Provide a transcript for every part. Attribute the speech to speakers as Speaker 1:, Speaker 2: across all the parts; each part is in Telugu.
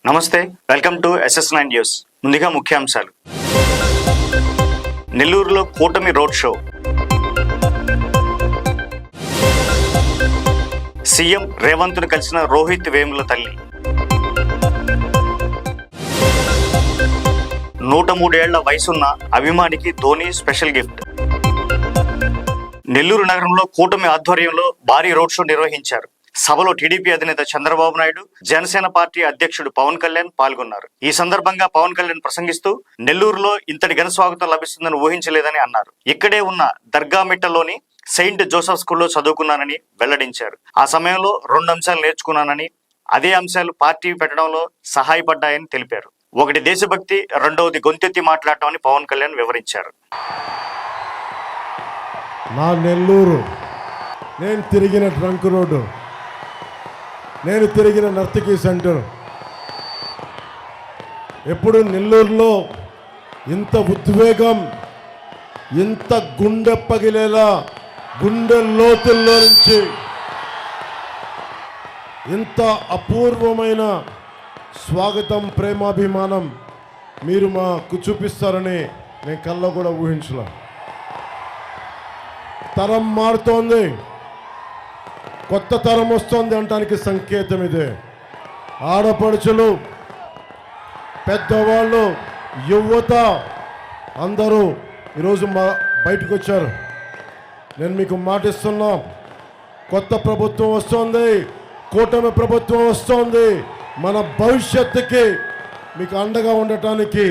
Speaker 1: నమస్తే, వెల్కమ్ టు SS9 న్యూస్. ముందుగా ముఖ్యాంశాలు. నెల్లూరులో కూటమి రోడ్ షో. సీఎం రేవంత్ను కలిసిన రోహిత్ వేముల తల్లి. 103 ఏళ్ల వయసున్న అభిమానికి ధోని స్పెషల్ గిఫ్ట్. నెల్లూరు నగరంలో కూటమి ఆధ్వర్యంలో భారీ రోడ్ షో నిర్వహించారు. సభలో టీడీపీ అధినేత చంద్రబాబు నాయుడు, జనసేన పార్టీ అధ్యక్షుడు పవన్ కళ్యాణ్ పాల్గొన్నారు. ఈ సందర్భంగా పవన్ కళ్యాణ్ ప్రసంగిస్తూ నెల్లూరులో ఇంతటి ఘన స్వాగతం లభిస్తుందని ఊహించలేదని అన్నారు. ఇక్కడే ఉన్న దర్గామిట్టలోని సెయింట్ జోసెఫ్ స్కూల్లో చదువుకున్నానని వెల్లడించారు. ఆ సమయంలో 2 అంశాలు నేర్చుకున్నానని, అదే అంశాలు పార్టీ పెట్టడంలో సహాయపడ్డాయని తెలిపారు. ఒకటి దేశభక్తి, రెండవది గొంతెత్తి మాట్లాడటం అని పవన్ కళ్యాణ్ వివరించారు.
Speaker 2: నా నెల్లూరు, నేను తిరిగిన ట్రంక్ రోడ్డు, నేను తిరిగిన నర్తకీ సెంటర్, ఎప్పుడు నెల్లూరులో ఇంత ఉద్వేగం, ఇంత గుండె పగిలేలా గుండె లోతుల్లో నుంచి ఇంత అపూర్వమైన స్వాగతం, ప్రేమాభిమానం మీరు మాకు చూపిస్తారని నేను కల్లో కూడా ఊహించలే. తరం మారుతోంది, కొత్త తరం వస్తుంది అనడానికి సంకేతం ఇదే. ఆడపడుచులు, పెద్దవాళ్ళు, యువత అందరూ ఈరోజు బయటకు వచ్చారు. నేను మీకు మాటిస్తున్నా, కొత్త ప్రభుత్వం వస్తుంది, కూటమి ప్రభుత్వం వస్తుంది. మన భవిష్యత్తుకి మీకు అండగా ఉండటానికి,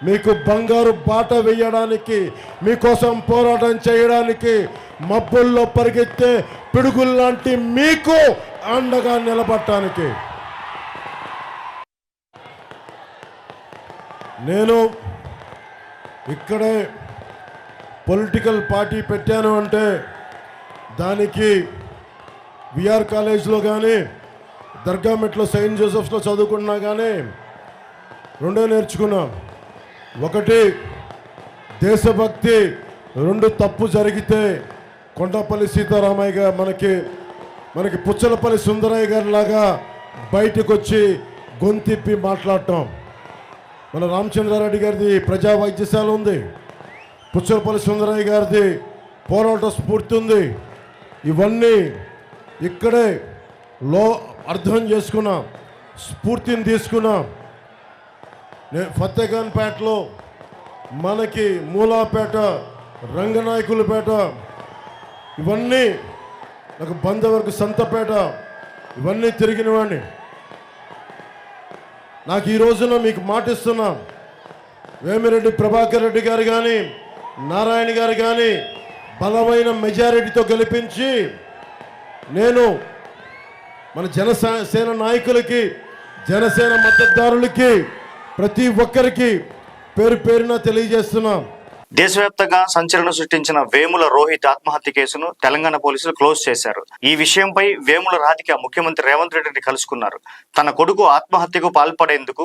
Speaker 2: మీకు బంగారు బాట వేయడానికి, మీకోసం పోరాటం చేయడానికి, మబ్బుల్లో పరిగెత్తే పిడుగుల్లాంటి మీకు అండగా నిలబడటానికి. నేను ఇక్కడే పొలిటికల్ పార్టీ పెట్టాను అంటే దానికి విఆర్ కాలేజ్లో కానీ, దర్గామెట్లో సెయింట్ జోసెఫ్స్లో చదువుకున్నా కానీ 2 నేర్చుకున్నా. ఒకటి దేశభక్తి, 2 తప్పు జరిగితే కొండపల్లి సీతారామయ్య గారు మనకి పుచ్చలపల్లి సుందరయ్య గారి లాగా బయటకు వచ్చి గొంతిప్పి మాట్లాడటం. మన రామచంద్రారెడ్డి గారిది ప్రజా వైద్యశాల ఉంది, పుచ్చలపల్లి సుందరయ్య గారిది పోరాట స్ఫూర్తి ఉంది. ఇవన్నీ ఇక్కడే అర్థం చేసుకున్నా, స్ఫూర్తిని తీసుకున్నా. ఫతేఖాన్పేటలో మనకి మూలాపేట, రంగనాయకులపేట, ఇవన్నీ నాకు బందవరకు సంతపేట, ఇవన్నీ తిరిగిన వాడిని. నాకు ఈ రోజున మీకు మాటిస్తున్నా, వేమిరెడ్డి ప్రభాకర్ రెడ్డి గారు కానీ, నారాయణ గారు కానీ బలమైన మెజారిటీతో గెలిపించి నేను మన జనసేన నాయకులకి, జనసేన మద్దతుదారులకి, ప్రతి ఒక్కరికి పేరు పేరున తెలియజేస్తున్నాం.
Speaker 1: దేశవ్యాప్తంగా సంచలనం సృష్టించిన వేముల రోహిత్ ఆత్మహత్య కేసును తెలంగాణ పోలీసులు క్లోజ్ చేశారు. ఈ విషయంపై వేముల రాధిక ముఖ్యమంత్రి రేవంత్ రెడ్డిని కలుసుకున్నారు. తన కొడుకు ఆత్మహత్యకు పాల్పడేందుకు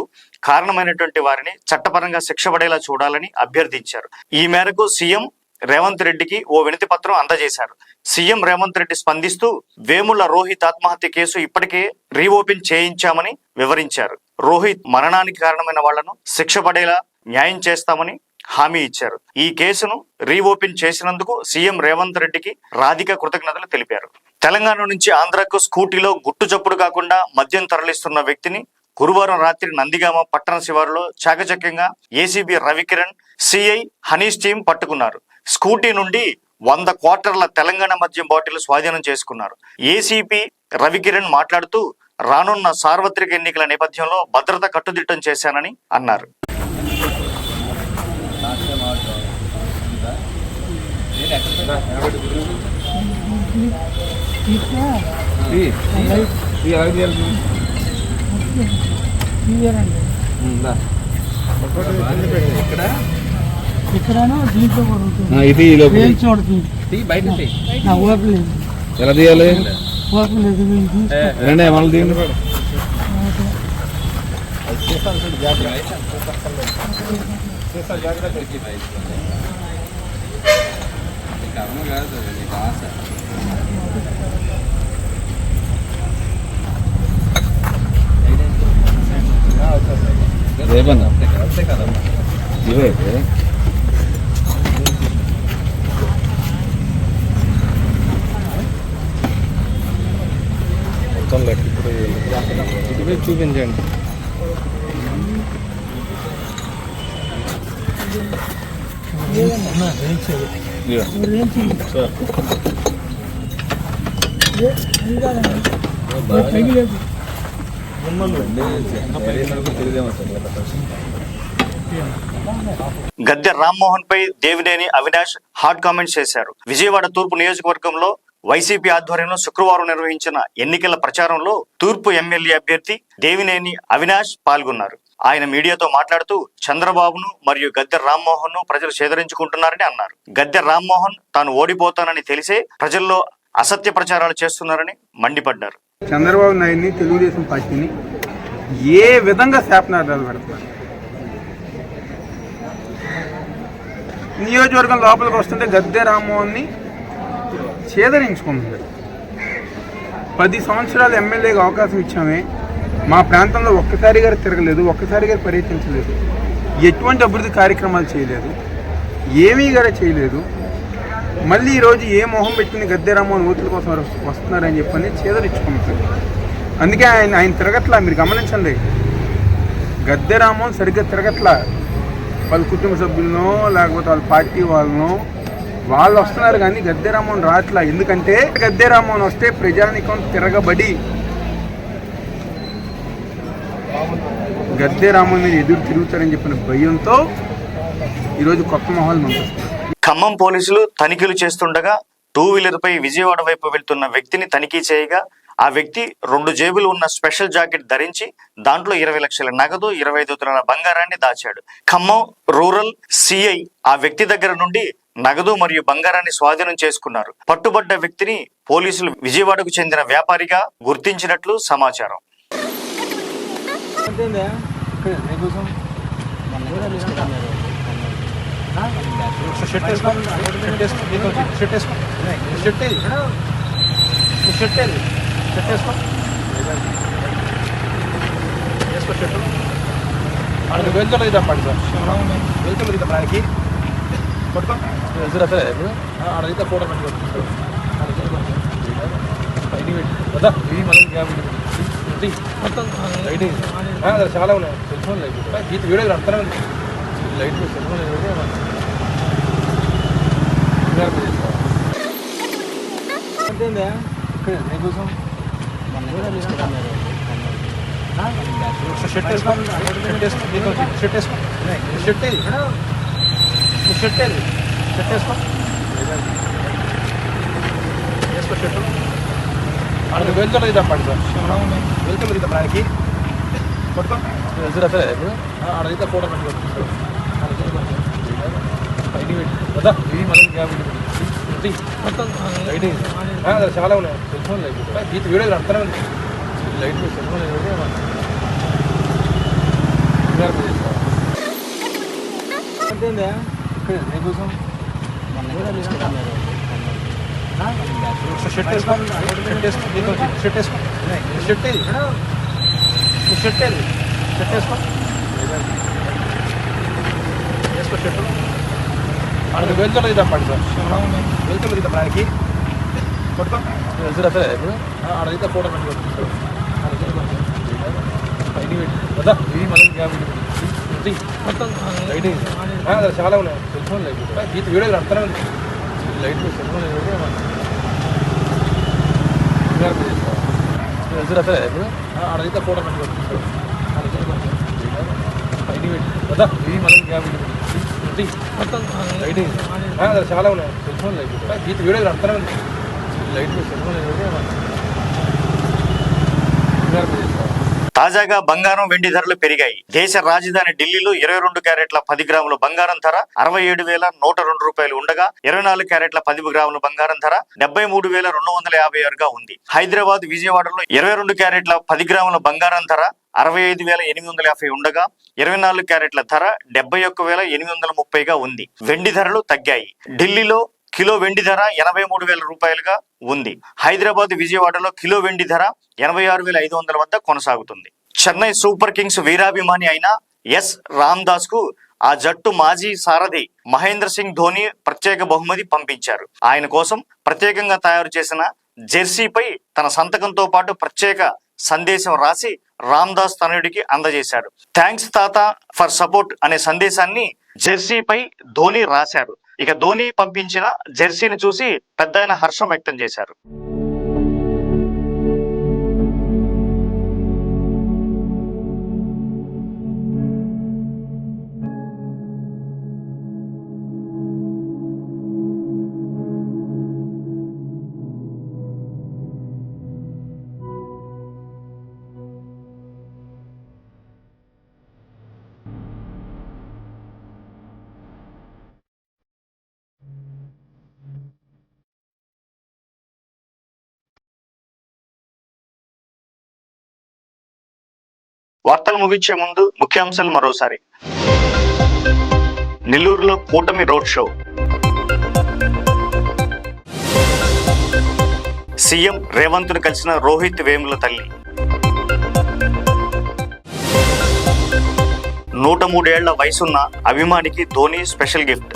Speaker 1: కారణమైనటువంటి వారిని చట్టపరంగా శిక్ష పడేలా చూడాలని అభ్యర్థించారు. ఈ మేరకు సీఎం రేవంత్ రెడ్డికి ఓ వినతి పత్రం అందజేశారు. సీఎం రేవంత్ రెడ్డి స్పందిస్తూ వేముల రోహిత్ ఆత్మహత్య కేసు ఇప్పటికే రీఓపెన్ చేయించామని వివరించారు. రోహిత్ మరణానికి కారణమైన వాళ్లను శిక్ష పడేలా న్యాయం చేస్తామని హామీ ఇచ్చారు. ఈ కేసును రీఓపెన్ చేసినందుకు సీఎం రేవంత్ రెడ్డికి రాధిక కృతజ్ఞతలు తెలిపారు. తెలంగాణ నుంచి ఆంధ్రాకు స్కూటీలో గుట్టు చప్పుడు కాకుండా మద్యం తరలిస్తున్న వ్యక్తిని గురువారం రాత్రి నందిగామ పట్టణ శివారులో చాకచక్యంగా ACB Ravikiran, CI Hanish team పట్టుకున్నారు. స్కూటీ నుండి 100 క్వార్టర్ల తెలంగాణ మద్యం బాటిల్ స్వాధీనం చేసుకున్నారు. ఏసీపీ రవికిరణ్ మాట్లాడుతూ రానున్న సార్వత్రిక ఎన్నికల నేపథ్యంలో భద్రత కట్టుదిట్టం చేశానని అన్నారు.
Speaker 3: ఎలా తీయాలి? మళ్ళీ దీన్ని చెప్పండి ఇవైతే మొత్తం లెక్క ఇప్పుడు ఇవి చూపించండి.
Speaker 1: గద్దె రామ్మోహన్ పై దేవినేని అవినాష్ హాట్ కామెంట్స్ చేశారు. విజయవాడ తూర్పు నియోజకవర్గంలో వైసీపీ ఆధ్వర్యంలో శుక్రవారం నిర్వహించిన ఎన్నికల ప్రచారంలో తూర్పు ఎమ్మెల్యే అభ్యర్థి దేవినేని అవినాష్ పాల్గొన్నారు. ఆయన మీడియాతో మాట్లాడుతూ చంద్రబాబును మరియు గద్దె రామ్మోహన్ ను ప్రజలు చేదరించుకుంటున్నారని అన్నారు. గద్దె రామ్మోహన్ తాను ఓడిపోతానని తెలిసే ప్రజల్లో అసత్య ప్రచారాలు చేస్తున్నారని మండిపడ్డారు.
Speaker 4: చంద్రబాబు నాయుడిని, తెలుగుదేశం పార్టీని ఏ విధంగా శాపనార్థాలు పెడుతున్నారు? నియోజకవర్గం లోపలికి వస్తుంటే గద్దె రామ్మోహన్ని చేదరించుకుంటుంది. 10 సంవత్సరాలు ఎమ్మెల్యేగా అవకాశం ఇచ్చామే, మా ప్రాంతంలో ఒక్కసారిగా తిరగలేదు, ఒక్కసారిగా పర్యటించలేదు, ఎటువంటి అభివృద్ధి కార్యక్రమాలు చేయలేదు, ఏమీ కూడా చేయలేదు. మళ్ళీ ఈరోజు ఏ మొహం పెట్టుకుని గద్దె రామ్మోహన్ ఓట్ల కోసం వస్తున్నారని చెప్పని చేదరించుకుంటుంది. అందుకే ఆయన తిరగట్లా. మీరు గమనించండి, గద్దె రామ్మోహన్ సరిగ్గా తిరగట్లా. వాళ్ళ కుటుంబ సభ్యులను లేకపోతే వాళ్ళ పార్టీ వాళ్ళు వస్తున్నారు కానీ గద్దె రామ్మోహన్ రాట్లా. ఎందుకంటే గద్దె రామ్మోహన్ వస్తే ప్రజానికం తిరగబడి గద్దె రామ్మోహన్ మీద ఎదురు తిరుగుతారని చెప్పిన భయంతో ఈరోజు కొత్త మొహాలు పంపిస్తున్నారు.
Speaker 1: ఖమ్మం పోలీసులు తనిఖీలు చేస్తుండగా 2 వీలర్ పై విజయవాడ వైపు వెళ్తున్న వ్యక్తిని తనిఖీ చేయగా ఆ వ్యక్తి 2 జేబులు ఉన్న స్పెషల్ జాకెట్ ధరించి దాంట్లో 20 లక్షల నగదు, 25 తులాల బంగారాన్ని దాచాడు. ఖమ్మం రూరల్ సిఐ ఆ వ్యక్తి దగ్గర నుండి నగదు మరియు బంగారాన్ని స్వాధీనం చేసుకున్నారు. పట్టుబడ్డ వ్యక్తిని పోలీసులు విజయవాడకు చెందిన వ్యాపారిగా గుర్తించినట్లు సమాచారం.
Speaker 4: వెళ్తున్నది తప్పండి సార్, వెళ్తున్నది తప్పడానికి అడిగితే ఫోటో చాలా ఉన్నాయి. సెల్ఫోన్ లైట్ గీత వీడియో అంతనే ఉంది. లైట్ సెల్ఫోన్ నీకోసం షర్ట్ వేసుకో, షర్ట్ వేసుకో, షర్ట్ వేసుకో, షర్ట్ వెళ్తున్నది తప్పండి సార్, వెళ్తున్నది తప్పడానికి పట్టుకో అడిగితే ఫోటో చాలా ఉన్నాయి. సెల్ఫోన్ లైట్ గీత వీడియో అంతనే ఉంది. లైట్ సెల్ఫోన్ నీకోసం షర్ట్ వేసుకో, షర్ట్ వేసుకో, షర్ట్ వేసుకో, షర్ట్ వెళ్తున్నది తప్పండి సార్, వెళ్తున్నది తప్పడానికి పట్టుకో అడిగితే ఫోటో చాలా ఉన్నాయి. సెల్ఫోన్ లైట్ గీత వీడియో అంతనే ఉంది. లైట్ సెల్ఫోన్ అడిగితే ఫోటో చాలా ఉన్నాయి. సెల్ఫోన్ లైట్ గీత వీడియో అంతనే ఉంది. లైట్ సెల్ఫోన్
Speaker 1: తాజాగా బంగారం, వెండి ధరలు పెరిగాయి. దేశ రాజధాని ఢిల్లీలో 22 క్యారెట్ల 10 గ్రాముల బంగారం ధర 67,102 రూపాయలు ఉండగా 24 క్యారెట్ల 10 గ్రాముల బంగారం ధర 73,256గా ఉంది. హైదరాబాద్, విజయవాడలో 22 క్యారెట్ల 10 గ్రాముల బంగారం ధర 65,850 ఉండగా 24 క్యారెట్ల ధర 71,830గా ఉంది. వెండి ధరలు తగ్గాయి. ఢిల్లీలో కిలో వెండి ధర 83,000 రూపాయలుగా ఉంది. హైదరాబాద్, విజయవాడలో కిలో వెండి ధర 86,500 వద్ద కొనసాగుతుంది. చెన్నై సూపర్ కింగ్స్ వీరాభిమాని అయిన ఎస్ రామ్దాస్ కు ఆ జట్టు మాజీ సారథి మహేంద్ర సింగ్ ధోని ప్రత్యేక బహుమతి పంపించారు. ఆయన కోసం ప్రత్యేకంగా తయారు చేసిన జెర్సీపై తన సంతకంతో పాటు ప్రత్యేక సందేశం రాసి రామ్దాస్ తనయుడికి అందజేశాడు. థ్యాంక్స్ తాత ఫర్ సపోర్ట్ అనే సందేశాన్ని జెర్సీపై ధోని రాశారు. ఇక ధోని పంపించిన జెర్సీని చూసి పెద్దయిన హర్షం వ్యక్తం చేశారు. వార్తలు ముగించే ముందు ముఖ్యాంశాలు మరోసారి. నెల్లూరులో కూటమి రోడ్ షో. సీఎం రేవంత్ ను కలిసిన రోహిత్ వేముల తల్లి. 103 ఏళ్ల వయసున్న అభిమానికి ధోని స్పెషల్ గిఫ్ట్.